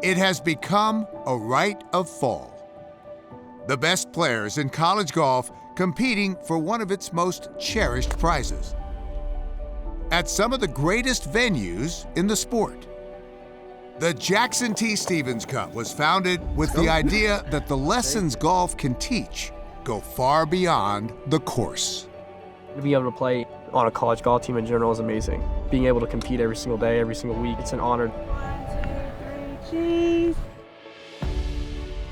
It has become a rite of fall. The best players in college golf competing for one of its most cherished prizes at some of the greatest venues in the sport. The Jackson T. Stevens Cup was founded with the idea that the lessons golf can teach go far beyond the course. To be able to play on a college golf team in general is amazing. Being able to compete every single day, every single week, it's an honor. Jeez.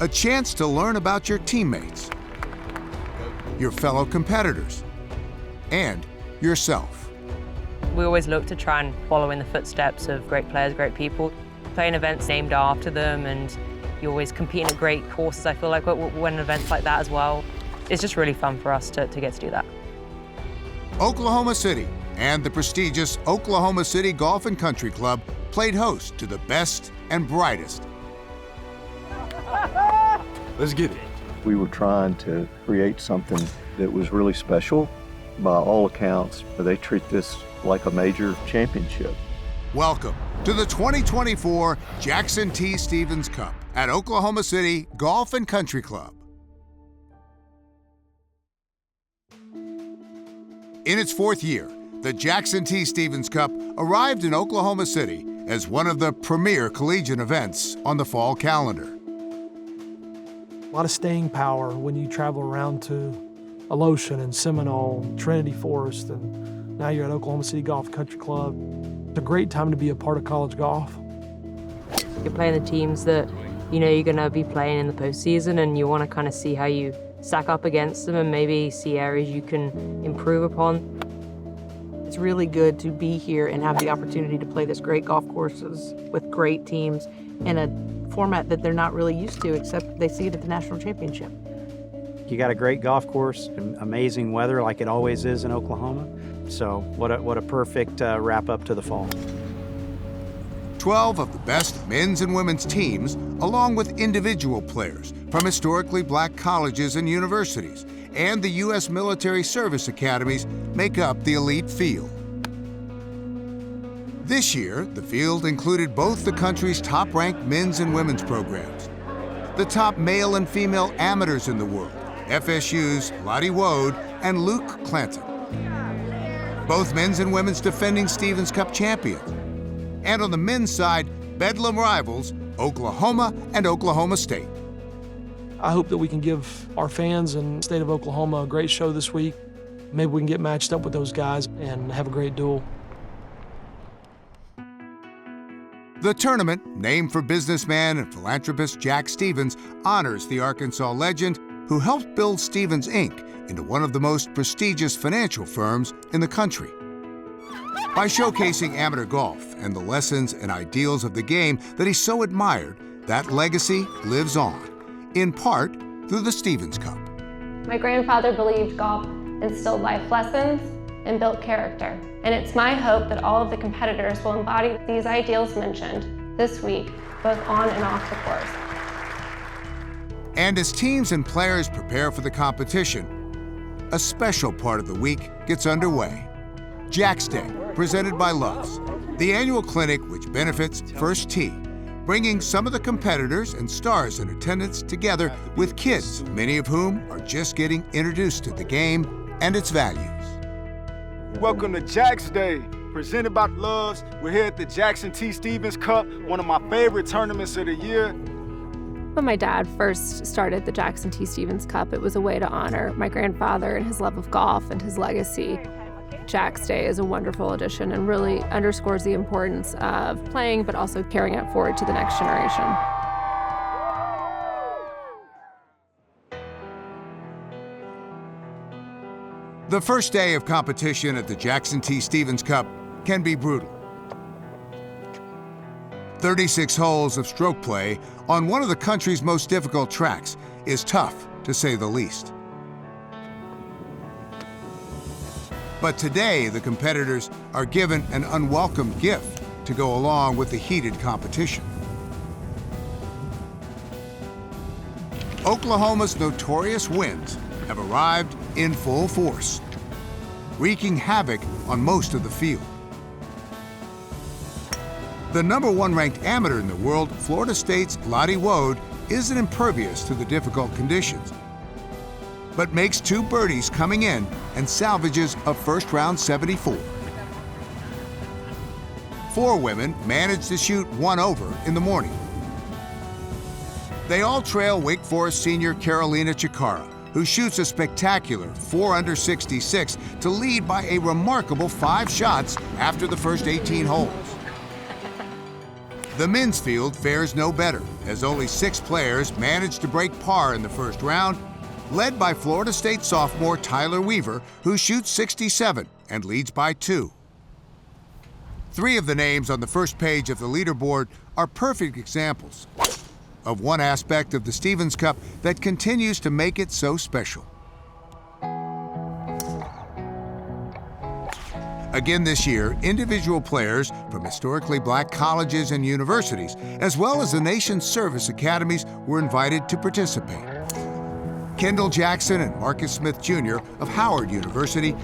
A chance to learn about your teammates, your fellow competitors, and yourself. We always look to try and follow in the footsteps of great players, great people. Playing events named after them, and you always competing at great courses, I feel like, when events like that as well. It's just really fun for us to get to do that. Oklahoma City and the prestigious Oklahoma City Golf and Country Club played host to the best and brightest. Let's get it. We were trying to create something that was really special. By all accounts, they treat this like a major championship. Welcome to the 2024 Jackson T. Stevens Cup at Oklahoma City Golf and Country Club. In its fourth year, the Jackson T. Stevens Cup arrived in Oklahoma City as one of the premier collegiate events on the fall calendar. A lot of staying power when you travel around to Alotian and Seminole, Trinity Forest, and now you're at Oklahoma City Golf Country Club. It's a great time to be a part of college golf. You're playing the teams that you know you're going to be playing in the postseason, and you want to kind of see how you stack up against them and maybe see areas you can improve upon. It's really good to be here and have the opportunity to play this great golf courses with great teams in a format that they're not really used to, except they see it at the national championship. You got a great golf course, amazing weather like it always is in Oklahoma. So what a perfect wrap up to the fall. 12 of the best men's and women's teams, along with individual players from historically black colleges and universities and the U.S. military service academies, make up the elite field. This year, the field included both the country's top-ranked men's and women's programs, the top male and female amateurs in the world, FSU's Lottie Wode and Luke Clanton, both men's and women's defending Stevens Cup champions, and on the men's side, Bedlam rivals Oklahoma and Oklahoma State. I hope that we can give our fans and the state of Oklahoma a great show this week. Maybe we can get matched up with those guys and have a great duel. The tournament, named for businessman and philanthropist Jack Stevens, honors the Arkansas legend who helped build Stevens, Inc. into one of the most prestigious financial firms in the country. By showcasing amateur golf and the lessons and ideals of the game that he so admired, that legacy lives on, in part through the Stevens Cup. My grandfather believed golf instilled life lessons and built character. And it's my hope that all of the competitors will embody these ideals mentioned this week, both on and off the course. And as teams and players prepare for the competition, a special part of the week gets underway. Jack's Day, presented by Love's, the annual clinic which benefits First Tee, bringing some of the competitors and stars in attendance together with kids, many of whom are just getting introduced to the game and its values. Welcome to Jack's Day, presented by Love's. We're here at the Jackson T. Stevens Cup, one of my favorite tournaments of the year. When my dad first started the Jackson T. Stevens Cup, it was a way to honor my grandfather and his love of golf and his legacy. Jack's Day is a wonderful addition and really underscores the importance of playing, but also carrying it forward to the next generation. The first day of competition at the Jackson T. Stevens Cup can be brutal. 36 holes of stroke play on one of the country's most difficult tracks is tough, to say the least. But today, the competitors are given an unwelcome gift to go along with the heated competition. Oklahoma's notorious winds have arrived in full force, wreaking havoc on most of the field. The #1 ranked amateur in the world, Florida State's Lottie Woad, isn't impervious to the difficult conditions, but makes 2 birdies coming in and salvages a first-round 74. 4 women managed to shoot 1 over in the morning. They all trail Wake Forest senior Carolina Chikara, who shoots a spectacular 4 under 66 to lead by a remarkable 5 shots after the first 18 holes. The men's field fares no better, as only 6 players managed to break par in the first round, led by Florida State sophomore Tyler Weaver, who shoots 67 and leads by 2. 3 of the names on the first page of the leaderboard are perfect examples of one aspect of the Stevens Cup that continues to make it so special. Again this year, individual players from historically black colleges and universities, as well as the nation's service academies, were invited to participate. Kendall Jackson and Marcus Smith Jr. of Howard University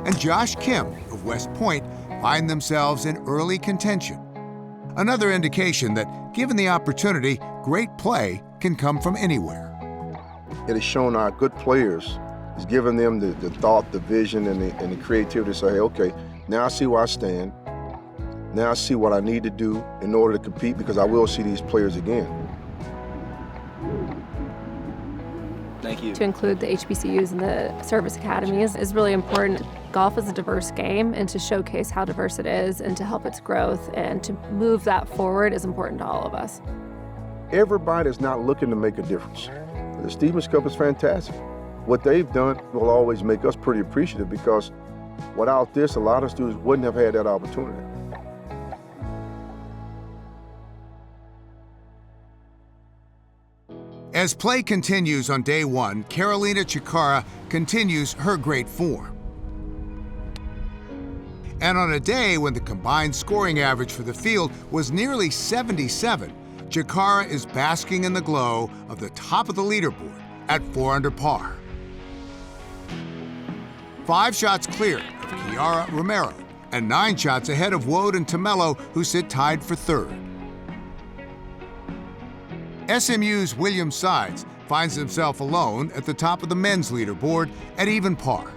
and Josh Kim of West Point find themselves in early contention. Another indication that, given the opportunity, great play can come from anywhere. It has shown our good players, it's given them the thought, the vision, and the creativity to say, hey, okay, now I see where I stand. Now I see what I need to do in order to compete, because I will see these players again. Thank you. To include the HBCUs and the service academies is really important. Golf is a diverse game, and to showcase how diverse it is and to help its growth and to move that forward is important to all of us. Everybody's not looking to make a difference. The Stevens Cup is fantastic. What they've done will always make us pretty appreciative, because without this, a lot of students wouldn't have had that opportunity. As play continues on day 1, Carolina Chikara continues her great form. And on a day when the combined scoring average for the field was nearly 77, Chikara is basking in the glow of the top of the leaderboard at 4 under par. 5 shots clear of Kiara Romero, and 9 shots ahead of Woad and Tamello, who sit tied for 3rd. SMU's William Sides finds himself alone at the top of the men's leaderboard at even par.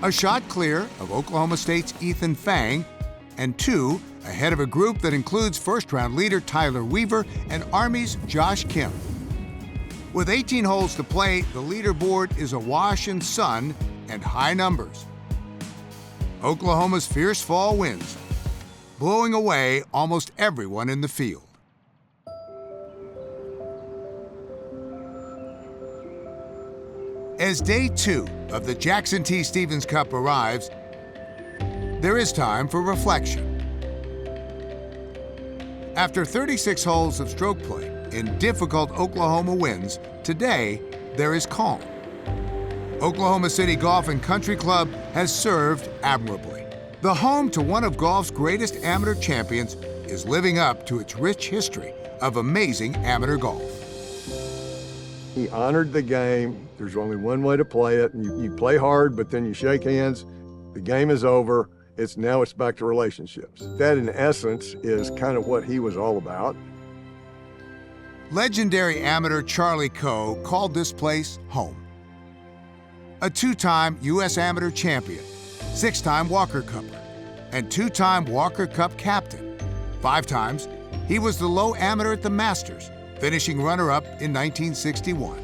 A shot clear of Oklahoma State's Ethan Fang, and 2 ahead of a group that includes first-round leader Tyler Weaver and Army's Josh Kim. With 18 holes to play, the leaderboard is awash in sun and high numbers. Oklahoma's fierce fall winds, blowing away almost everyone in the field. As day 2 of the Jackson T. Stevens Cup arrives, there is time for reflection. After 36 holes of stroke play in difficult Oklahoma winds, today there is calm. Oklahoma City Golf and Country Club has served admirably. The home to one of golf's greatest amateur champions is living up to its rich history of amazing amateur golf. He honored the game. There's only one way to play it. You play hard, but then you shake hands. The game is over. Now it's back to relationships. That, in essence, is kind of what he was all about. Legendary amateur Charlie Coe called this place home. A 2-time U.S. Amateur champion, 6-time Walker Cupper, and 2-time Walker Cup captain. 5 times, he was the low amateur at the Masters, finishing runner-up in 1961.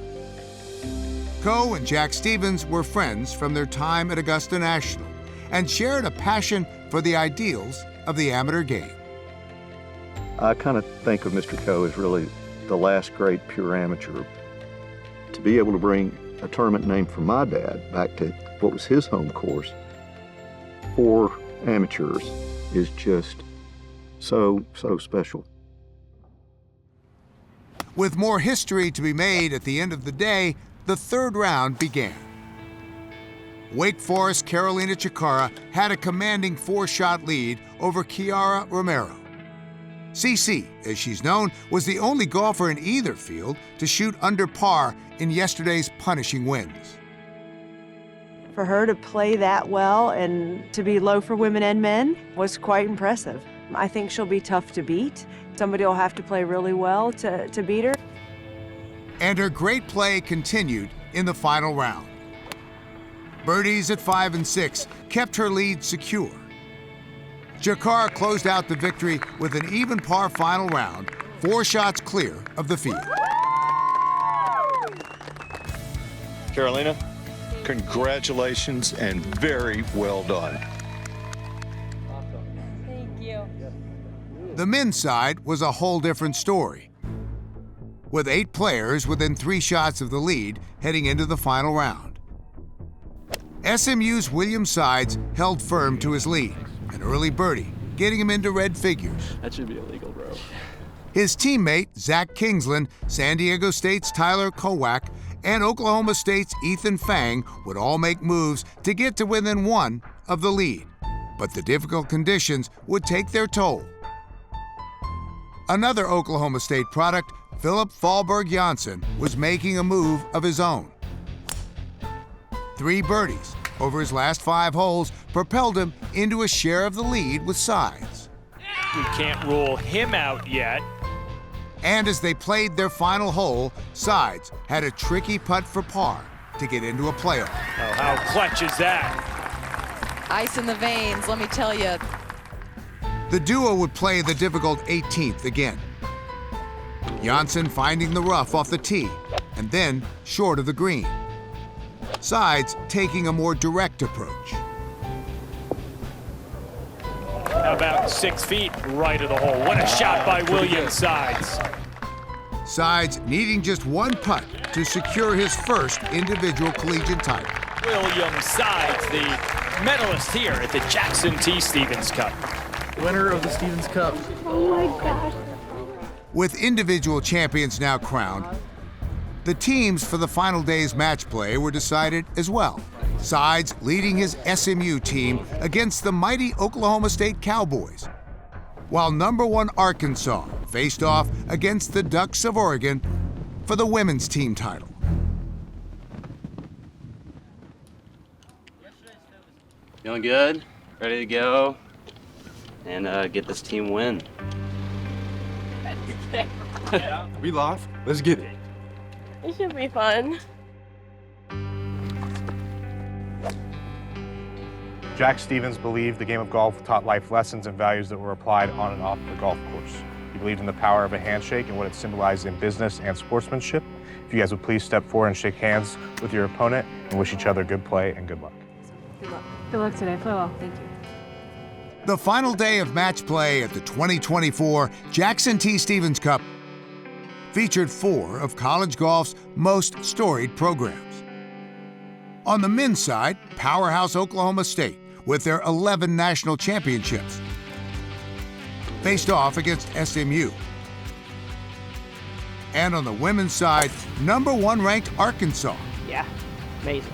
Coe and Jack Stevens were friends from their time at Augusta National and shared a passion for the ideals of the amateur game. I kind of think of Mr. Coe as really the last great pure amateur. To be able to bring a tournament named for my dad back to what was his home course for amateurs is just so special. With more history to be made at the end of the day, the 3rd round began. Wake Forest Carolina Chikara had a commanding 4-shot lead over Kiara Romero. CC, as she's known, was the only golfer in either field to shoot under par in yesterday's punishing winds. For her to play that well and to be low for women and men was quite impressive. I think she'll be tough to beat. Somebody will have to play really well to beat her. And her great play continued in the final round. Birdies at 5 and 6 kept her lead secure. Jakar closed out the victory with an even par final round, 4 shots clear of the field. Carolina, congratulations and very well done. Thank you. The men's side was a whole different story, with 8 players within 3 shots of the lead heading into the final round. SMU's William Sides held firm to his lead, an early birdie, getting him into red figures. That should be illegal, bro. His teammate, Zach Kingsland, San Diego State's Tyler Kowak, and Oklahoma State's Ethan Fang would all make moves to get to within 1 of the lead. But the difficult conditions would take their toll. Another Oklahoma State product, Philip Fallberg Janssen, was making a move of his own. 3 birdies over his last 5 holes propelled him into a share of the lead with Sides. We can't rule him out yet. And as they played their final hole, Sides had a tricky putt for par to get into a playoff. Oh, how clutch is that? Ice in the veins, let me tell you. The duo would play the difficult 18th again. Janssen finding the rough off the tee and then short of the green. Sides taking a more direct approach. How about 6 feet right of the hole? What a shot by William Sides. Sides needing just 1 putt to secure his first individual collegiate title. William Sides, the medalist here at the Jackson T. Stevens Cup. Winner of the Stevens Cup. Oh my gosh. With individual champions now crowned, the teams for the final day's match play were decided as well. Sides leading his SMU team against the mighty Oklahoma State Cowboys, while #1 Arkansas faced off against the Ducks of Oregon for the women's team title. Feeling good, ready to go, and get this team win. We live? Let's get it. It should be fun. Jack Stevens believed the game of golf taught life lessons and values that were applied on and off the golf course. He believed in the power of a handshake and what it symbolized in business and sportsmanship. If you guys would please step forward and shake hands with your opponent and wish each other good play and good luck. Good luck. Good luck today. Play well. Thank you. The final day of match play at the 2024 Jackson T. Stevens Cup featured 4 of college golf's most storied programs. On the men's side, powerhouse Oklahoma State, with their 11 national championships, faced off against SMU. And on the women's side, #1 ranked Arkansas. Yeah, amazing.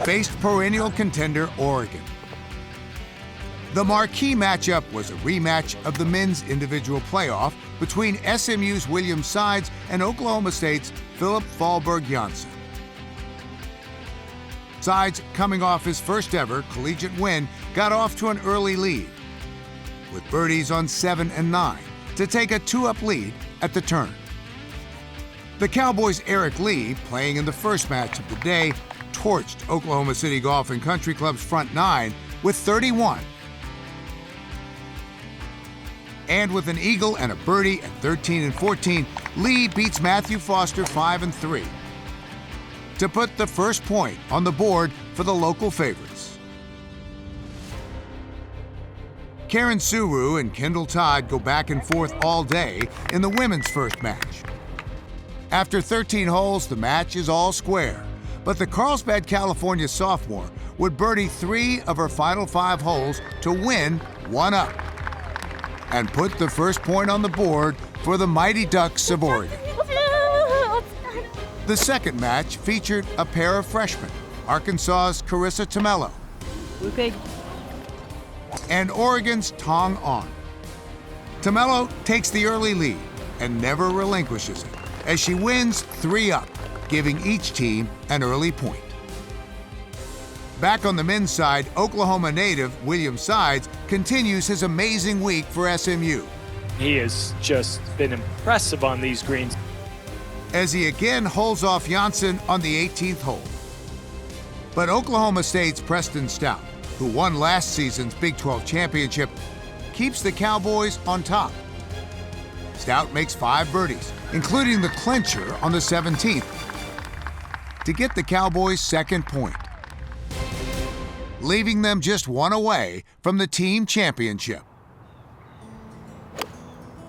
Faced perennial contender Oregon. The marquee matchup was a rematch of the men's individual playoff between SMU's William Sides and Oklahoma State's Philip Fallberg Janssen. Sides, coming off his first ever collegiate win, got off to an early lead, with birdies on 7 and 9 to take a 2-up lead at the turn. The Cowboys' Eric Lee, playing in the first match of the day, torched Oklahoma City Golf and Country Club's front 9 with 31. And with an eagle and a birdie at 13 and 14, Lee beats Matthew Foster 5 and 3 to put the first point on the board for the local favorites. Karen Suru and Kendall Todd go back and forth all day in the women's first match. After 13 holes, the match is all square, but the Carlsbad, California sophomore would birdie 3 of her final 5 holes to win 1 up and put the first point on the board for the Mighty Ducks of Oregon. The second match featured a pair of freshmen, Arkansas's Carissa Tomello and Oregon's Tong On. Tomello takes the early lead and never relinquishes it as she wins 3 up, giving each team an early point. Back on the men's side, Oklahoma native William Sides continues his amazing week for SMU. He has just been impressive on these greens, as he again holds off Janssen on the 18th hole. But Oklahoma State's Preston Stout, who won last season's Big 12 championship, keeps the Cowboys on top. Stout makes 5 birdies, including the clincher on the 17th, to get the Cowboys' second point, leaving them just 1 away from the team championship.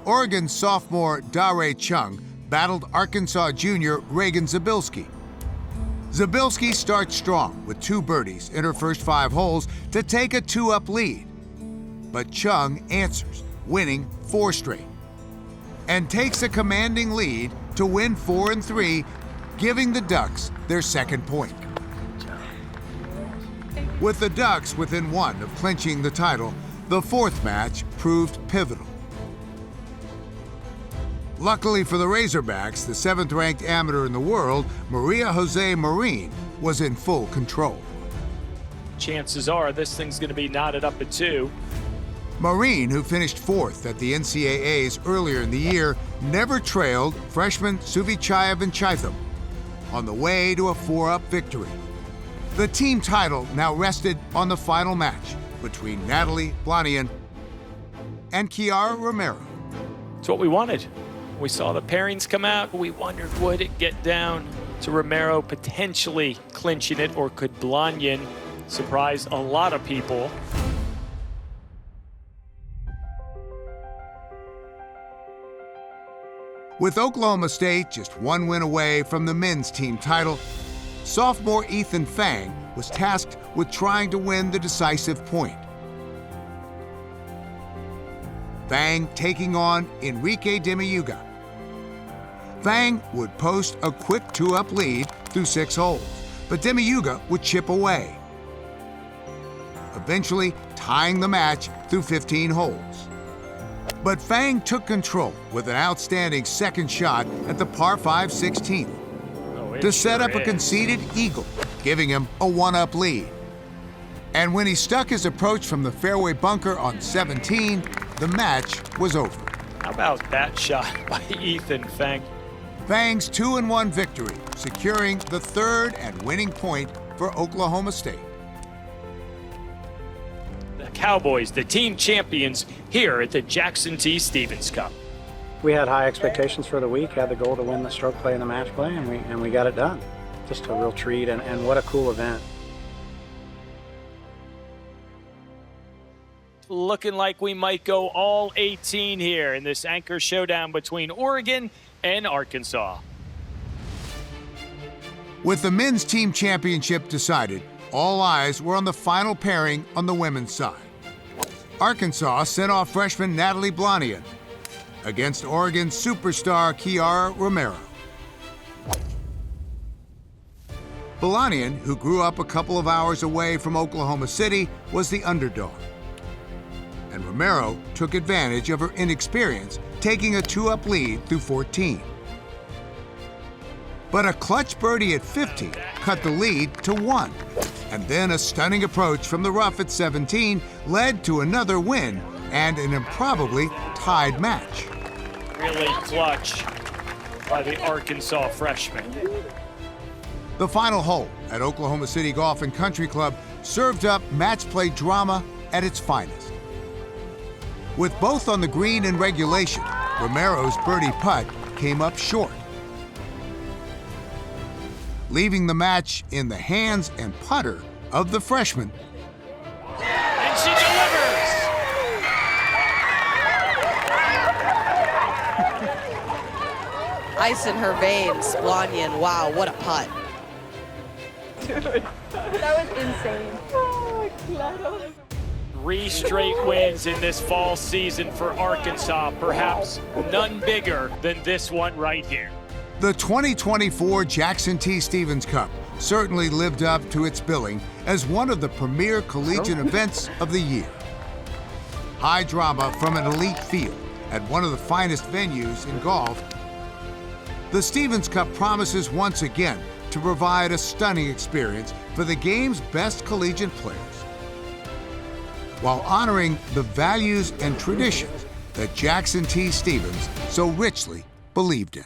Oregon's sophomore Dare Chung battled Arkansas junior Reagan Zabilski. Zabilski starts strong with 2 birdies in her first 5 holes to take a 2-up lead. But Chung answers, winning 4 straight, and takes a commanding lead to win 4 and 3, giving the Ducks their second point. With the Ducks within 1 of clinching the title, the 4th match proved pivotal. Luckily for the Razorbacks, the 7th-ranked amateur in the world, Maria Jose Marin, was in full control. chances are this thing's going to be knotted up at 2. Marin, who finished 4th at the NCAAs earlier in the year, never trailed freshman Suvichayev and Chaitham on the way to a 4-up victory. The team title now rested on the final match between Natalie Blanian and Kiara Romero. It's what we wanted. We saw the pairings come out. We wondered, would it get down to Romero potentially clinching it, or could Blanian surprise a lot of people? With Oklahoma State just 1 win away from the men's team title, sophomore Ethan Fang was tasked with trying to win the decisive point. Fang taking on Enrique Demiuga. Fang would post a quick 2-up lead through 6 holes, but Demiuga would chip away, eventually tying the match through 15 holes. But Fang took control with an outstanding second shot at the par 5 16th to set up a conceded eagle, giving him a 1-up lead. And when he stuck his approach from the fairway bunker on 17, the match was over. How about that shot by Ethan Fang? Fang's 2-1 victory, securing the 3rd and winning point for Oklahoma State. The Cowboys, the team champions, here at the Jackson T. Stevens Cup. We had high expectations for the week, had the goal to win the stroke play and the match play, and we got it done. Just a real treat, and what a cool event. Looking like we might go all 18 here in this anchor showdown between Oregon and Arkansas. With the men's team championship decided, all eyes were on the final pairing on the women's side. Arkansas sent off freshman Natalie Blanian against Oregon's superstar Kiara Romero. Blanian, who grew up a couple of hours away from Oklahoma City, was the underdog. And Romero took advantage of her inexperience, taking a 2-up lead through 14. But a clutch birdie at 50 cut the lead to 1. And then a stunning approach from the rough at 17 led to another win and an improbably tied match. Really clutch by the Arkansas freshman. The final hole at Oklahoma City Golf and Country Club served up match play drama at its finest. With both on the green in regulation, Romero's birdie putt came up short, leaving the match in the hands and putter of the freshman. And she delivers! Ice in her veins, Blanian. Wow, what a putt. Dude, that was insane. Oh, claro. 3 straight wins in this fall season for Arkansas, perhaps none bigger than this one right here. The 2024 Jackson T. Stevens Cup certainly lived up to its billing as one of the premier collegiate events of the year. High drama from an elite field at one of the finest venues in golf, the Stevens Cup promises once again to provide a stunning experience for the game's best collegiate players, while honoring the values and traditions that Jackson T. Stevens so richly believed in.